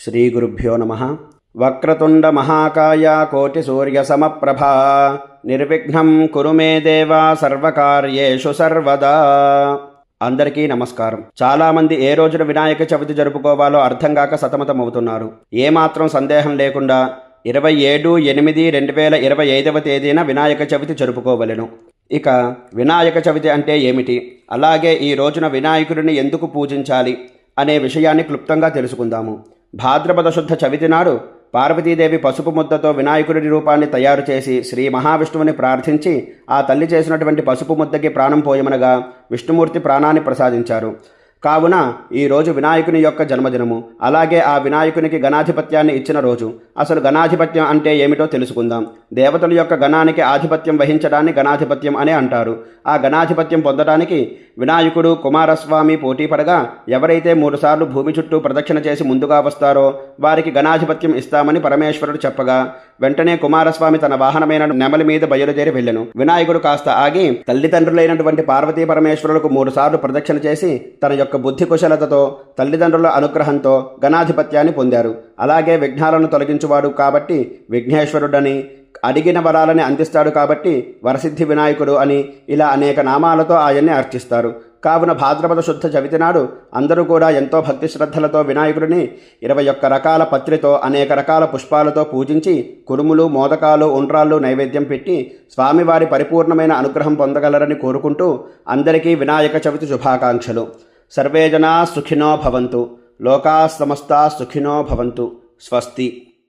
శ్రీగురుభ్యో నమః. వక్రతుండ మహాకాయ కోటి సూర్య సమప్రభా నిర్విఘ్నం కురు మే దేవా సర్వకార్యేషు సర్వదా. అందరికీ నమస్కారం. చాలామంది ఏ రోజున వినాయక చవితి జరుపుకోవాలో అర్థం కాక సతమతమవుతున్నారు. ఏమాత్రం సందేహం లేకుండా 27/8/2025 తేదీన వినాయక చవితి జరుపుకోవలెను. ఇక వినాయక చవితి అంటే ఏమిటి, అలాగే ఈ రోజున వినాయకుడిని ఎందుకు పూజించాలి అనే విషయాన్ని క్లుప్తంగా తెలుసుకుందాము. భాద్రపద శుద్ధ చవితి నాడు పార్వతీదేవి పసుపు ముద్దతో వినాయకుడి రూపాన్ని తయారు చేసి శ్రీ మహావిష్ణువుని ప్రార్థించి ఆ తల్లి చేసినటువంటి పసుపు ముద్దకి ప్రాణం పోయమనగా విష్ణుమూర్తి ప్రాణాన్ని ప్రసాదించారు. కావున ఈరోజు వినాయకుని యొక్క జన్మదినము. అలాగే ఆ వినాయకునికి గణాధిపత్యాన్ని ఇచ్చిన రోజు. అసలు గణాధిపత్యం అంటే ఏమిటో తెలుసుకుందాం. దేవతల యొక్క గణానికి ఆధిపత్యం వహించడాన్ని గణాధిపత్యం అని అంటారు. ఆ గణాధిపత్యం పొందడానికి వినాయకుడు కుమారస్వామి పోటీ పడగా ఎవరైతే 3 సార్లు భూమి చుట్టూ ప్రదక్షిణ చేసి ముందుగా వస్తారో వారికి గణాధిపత్యం ఇస్తామని పరమేశ్వరుడు చెప్పగా వెంటనే కుమారస్వామి తన వాహనమైన నెమలి మీద బయలుదేరి వెళ్ళెను. వినాయకుడు కాస్త ఆగి తల్లిదండ్రులైనటువంటి పార్వతీ పరమేశ్వరులకు 3 సార్లు ప్రదక్షిణ చేసి తన యొక్క బుద్ధి కుశలతతో తల్లిదండ్రుల అనుగ్రహంతో గణాధిపత్యాన్ని పొందారు. అలాగే విఘ్నాలను తొలగించువాడు కాబట్టి విఘ్నేశ్వరుడని, అడిగిన వరాలని అందిస్తాడు కాబట్టి వరసిద్ధి వినాయకుడు అని, ఇలా అనేక నామాలతో ఆయన్ని అర్చిస్తారు. కావున భాద్రపద శుద్ధ చవితి నాడు అందరూ కూడా ఎంతో భక్తి శ్రద్ధలతో వినాయకుడిని 21 రకాల పత్రితో అనేక రకాల పుష్పాలతో పూజించి కురుములు, మోదకాలు, ఉండ్రాళ్ళు నైవేద్యం పెట్టి స్వామివారి పరిపూర్ణమైన అనుగ్రహం పొందగలరని కోరుకుంటూ అందరికీ వినాయక చవితి శుభాకాంక్షలు. సర్వే జనా సుఖినో భవంతు. లోకా సమస్తా సుఖినో భవంతు. స్వస్తి.